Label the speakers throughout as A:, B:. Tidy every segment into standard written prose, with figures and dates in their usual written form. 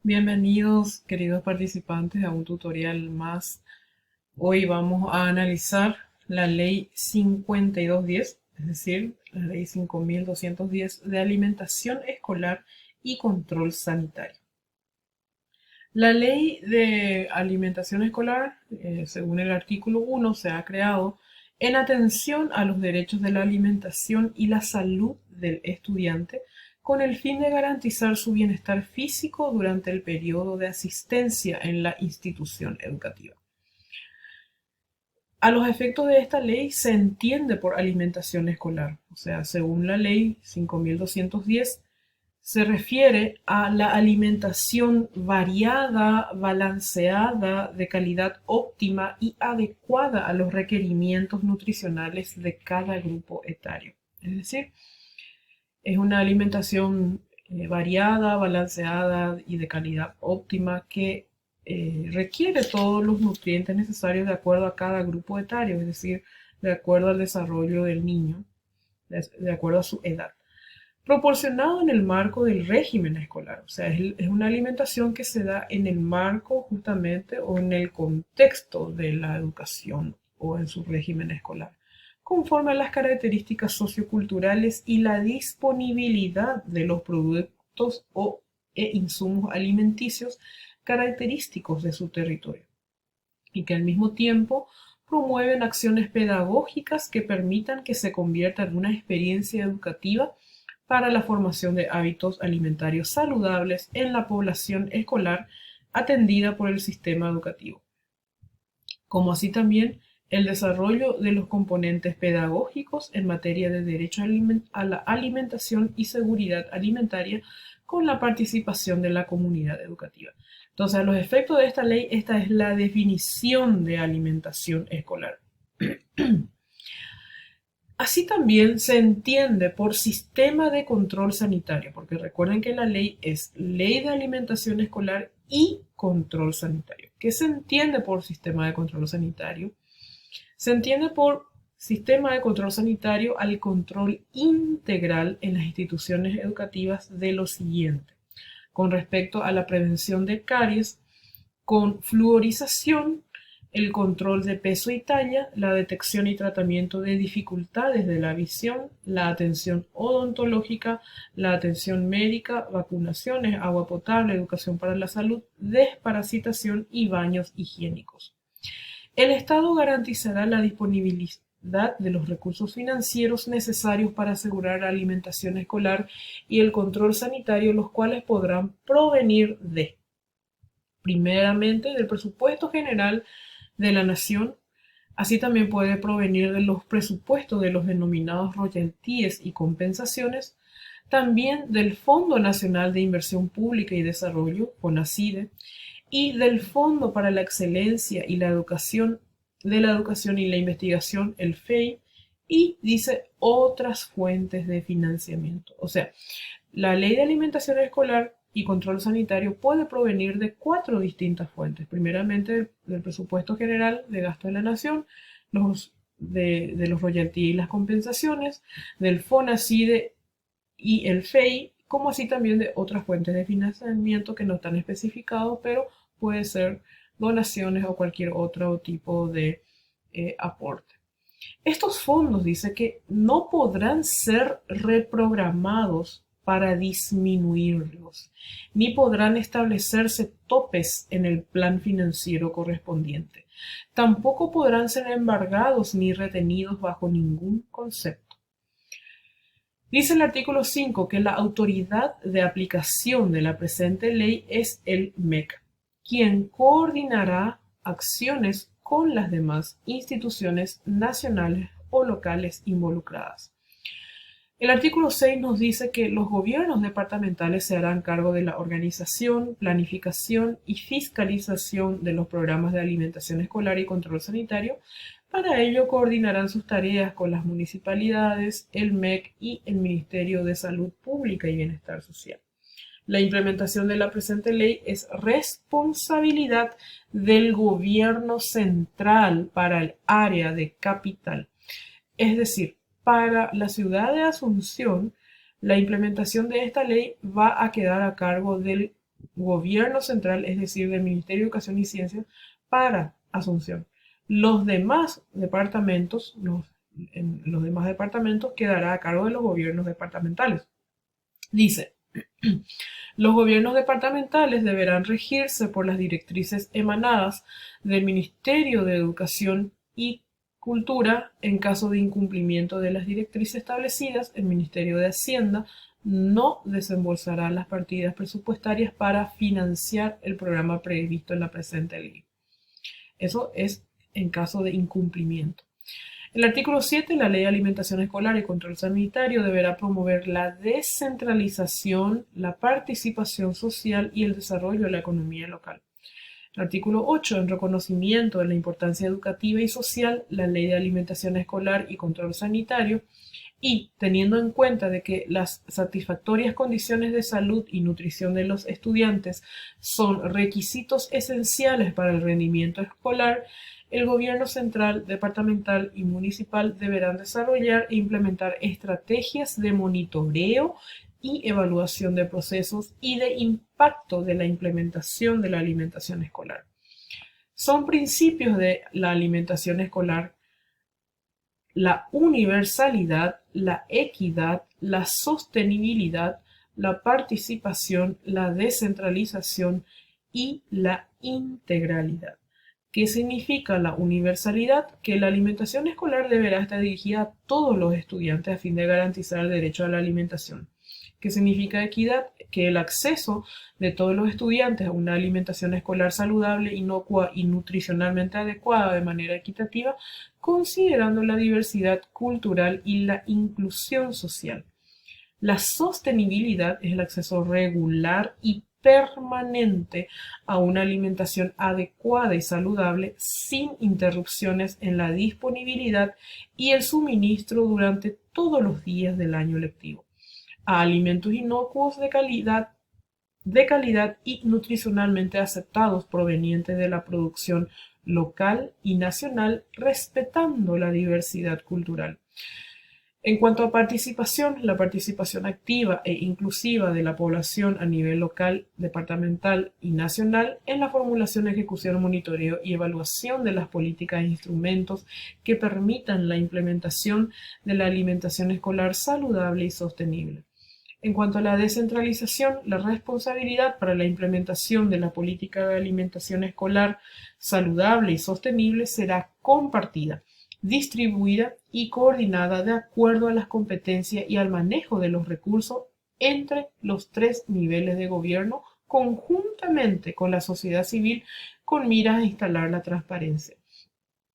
A: Bienvenidos, queridos participantes, a un tutorial más. Hoy vamos a analizar la ley 5210, es decir, la ley 5210 de alimentación escolar y control sanitario. La ley de alimentación escolar, según el artículo 1, se ha creado en atención a los derechos de la alimentación y la salud del estudiante, con el fin de garantizar su bienestar físico durante el periodo de asistencia en la institución educativa. A los efectos de esta ley se entiende por alimentación escolar, o sea, según la ley 5210, se refiere a la alimentación variada, balanceada, de calidad óptima y adecuada a los requerimientos nutricionales de cada grupo etario. Es decir, es una alimentación variada, balanceada y de calidad óptima que requiere todos los nutrientes necesarios de acuerdo a cada grupo etario, es decir, de acuerdo al desarrollo del niño, de acuerdo a su edad, proporcionado en el marco del régimen escolar. O sea, es una alimentación que se da en el marco justamente o en el contexto de la educación o en su régimen escolar, conforme a las características socioculturales y la disponibilidad de los productos e insumos alimenticios característicos de su territorio, y que al mismo tiempo promueven acciones pedagógicas que permitan que se convierta en una experiencia educativa para la formación de hábitos alimentarios saludables en la población escolar atendida por el sistema educativo, como así también el desarrollo de los componentes pedagógicos en materia de derecho a la alimentación y seguridad alimentaria con la participación de la comunidad educativa. Entonces, a los efectos de esta ley, esta es la definición de alimentación escolar. Así también se entiende por sistema de control sanitario, porque recuerden que la ley es ley de alimentación escolar y control sanitario. ¿Qué se entiende por sistema de control sanitario? Se entiende por sistema de control sanitario al control integral en las instituciones educativas de lo siguiente, con respecto a la prevención de caries, con fluorización, el control de peso y talla, la detección y tratamiento de dificultades de la visión, la atención odontológica, la atención médica, vacunaciones, agua potable, educación para la salud, desparasitación y baños higiénicos. El Estado garantizará la disponibilidad de los recursos financieros necesarios para asegurar la alimentación escolar y el control sanitario, los cuales podrán provenir de, primeramente, del presupuesto general de la nación. Así también puede provenir de los presupuestos de los denominados royalties y compensaciones, también del Fondo Nacional de Inversión Pública y Desarrollo, FONACIDE, y del Fondo para la Excelencia y la Educación, de la Educación y la Investigación, el FEI, y dice otras fuentes de financiamiento. O sea, la Ley de Alimentación Escolar y Control Sanitario puede provenir de 4 distintas fuentes. Primeramente, del presupuesto general de gasto de la nación, de los royalties y las compensaciones, del FONACIDE y el FEI, como así también de otras fuentes de financiamiento que no están especificados, pero puede ser donaciones o cualquier otro tipo de aporte. Estos fondos dice que no podrán ser reprogramados para disminuirlos, ni podrán establecerse topes en el plan financiero correspondiente. Tampoco podrán ser embargados ni retenidos bajo ningún concepto. Dice el artículo 5 que la autoridad de aplicación de la presente ley es el MEC, quien coordinará acciones con las demás instituciones nacionales o locales involucradas. El artículo 6 nos dice que los gobiernos departamentales se harán cargo de la organización, planificación y fiscalización de los programas de alimentación escolar y control sanitario. Para ello coordinarán sus tareas con las municipalidades, el MEC y el Ministerio de Salud Pública y Bienestar Social. La implementación de la presente ley es responsabilidad del gobierno central para el área de capital. Es decir, para la ciudad de Asunción, la implementación de esta ley va a quedar a cargo del gobierno central, es decir, del Ministerio de Educación y Ciencia, para Asunción. Los demás departamentos, los demás departamentos quedará a cargo de los gobiernos departamentales. Dice, los gobiernos departamentales deberán regirse por las directrices emanadas del Ministerio de Educación y Cultura. En caso de incumplimiento de las directrices establecidas, el Ministerio de Hacienda no desembolsará las partidas presupuestarias para financiar el programa previsto en la presente ley. Eso es en caso de incumplimiento. El artículo 7, la Ley de Alimentación Escolar y Control Sanitario deberá promover la descentralización, la participación social y el desarrollo de la economía local. El artículo 8, en reconocimiento de la importancia educativa y social, la Ley de Alimentación Escolar y Control Sanitario, y teniendo en cuenta de que las satisfactorias condiciones de salud y nutrición de los estudiantes son requisitos esenciales para el rendimiento escolar, el gobierno central, departamental y municipal deberán desarrollar e implementar estrategias de monitoreo y evaluación de procesos y de impacto de la implementación de la alimentación escolar. Son principios de la alimentación escolar la universalidad, la equidad, la sostenibilidad, la participación, la descentralización y la integralidad. ¿Qué significa la universalidad? Que la alimentación escolar deberá estar dirigida a todos los estudiantes a fin de garantizar el derecho a la alimentación. ¿Qué significa equidad? Que el acceso de todos los estudiantes a una alimentación escolar saludable, inocua y nutricionalmente adecuada de manera equitativa, considerando la diversidad cultural y la inclusión social. La sostenibilidad es el acceso regular y permanente a una alimentación adecuada y saludable sin interrupciones en la disponibilidad y el suministro durante todos los días del año lectivo, a alimentos inocuos de calidad y nutricionalmente aceptados provenientes de la producción local y nacional, respetando la diversidad cultural. En cuanto a participación, la participación activa e inclusiva de la población a nivel local, departamental y nacional en la formulación, ejecución, monitoreo y evaluación de las políticas e instrumentos que permitan la implementación de la alimentación escolar saludable y sostenible. En cuanto a la descentralización, la responsabilidad para la implementación de la política de alimentación escolar saludable y sostenible será compartida, distribuida y coordinada de acuerdo a las competencias y al manejo de los recursos entre los 3 niveles de gobierno, conjuntamente con la sociedad civil, con miras a instalar la transparencia.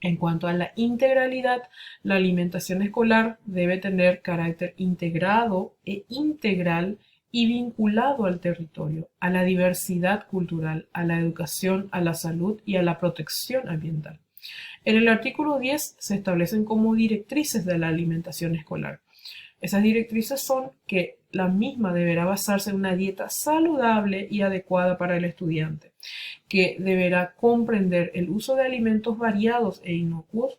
A: En cuanto a la integralidad, la alimentación escolar debe tener carácter integrado e integral y vinculado al territorio, a la diversidad cultural, a la educación, a la salud y a la protección ambiental. En el artículo 10 se establecen como directrices de la alimentación escolar. Esas directrices son que la misma deberá basarse en una dieta saludable y adecuada para el estudiante, que deberá comprender el uso de alimentos variados e inocuos,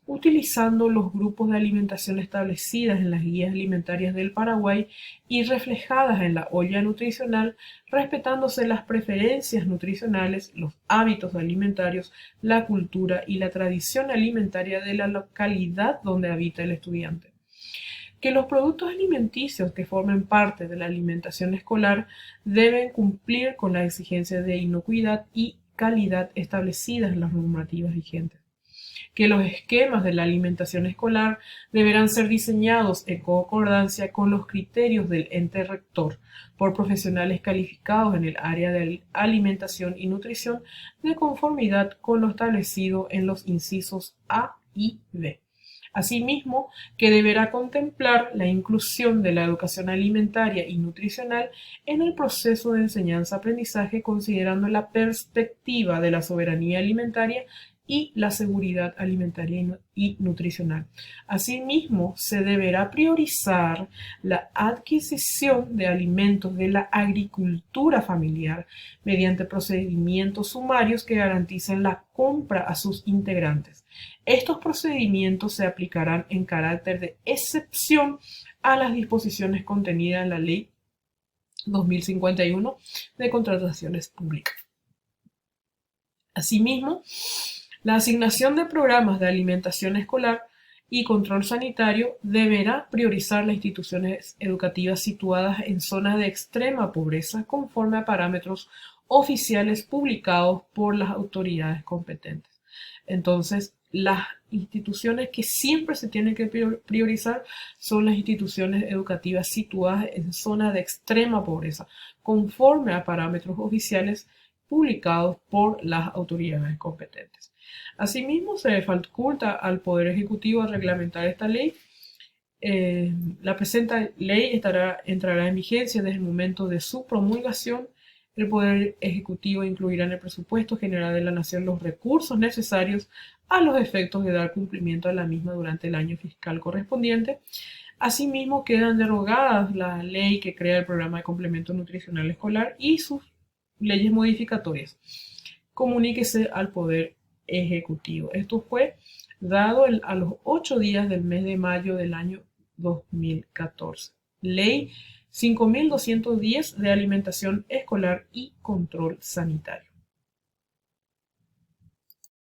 A: utilizando los grupos de alimentación establecidas en las guías alimentarias del Paraguay y reflejadas en la olla nutricional, respetándose las preferencias nutricionales, los hábitos alimentarios, la cultura y la tradición alimentaria de la localidad donde habita el estudiante. Que los productos alimenticios que formen parte de la alimentación escolar deben cumplir con las exigencias de inocuidad y calidad establecidas en las normativas vigentes. Que los esquemas de la alimentación escolar deberán ser diseñados en concordancia con los criterios del ente rector por profesionales calificados en el área de alimentación y nutrición de conformidad con lo establecido en los incisos A y B. Asimismo, que deberá contemplar la inclusión de la educación alimentaria y nutricional en el proceso de enseñanza-aprendizaje, considerando la perspectiva de la soberanía alimentaria y la seguridad alimentaria y nutricional. Asimismo, se deberá priorizar la adquisición de alimentos de la agricultura familiar mediante procedimientos sumarios que garanticen la compra a sus integrantes. Estos procedimientos se aplicarán en carácter de excepción a las disposiciones contenidas en la Ley 2051 de contrataciones públicas. Asimismo, la asignación de programas de alimentación escolar y control sanitario deberá priorizar las instituciones educativas situadas en zonas de extrema pobreza conforme a parámetros oficiales publicados por las autoridades competentes. Entonces, las instituciones que siempre se tienen que priorizar son las instituciones educativas situadas en zonas de extrema pobreza, conforme a parámetros oficiales publicados por las autoridades competentes. Asimismo, se faculta al Poder Ejecutivo reglamentar esta ley. La presente ley entrará en vigencia desde el momento de su promulgación. El Poder Ejecutivo incluirá en el presupuesto general de la Nación los recursos necesarios a los efectos de dar cumplimiento a la misma durante el año fiscal correspondiente. Asimismo, quedan derogadas la ley que crea el programa de complemento nutricional escolar y sus leyes modificatorias. Comuníquese al Poder Ejecutivo. Esto fue dado a los 8 días del mes de mayo del año 2014. Ley 5210 de alimentación escolar y control sanitario.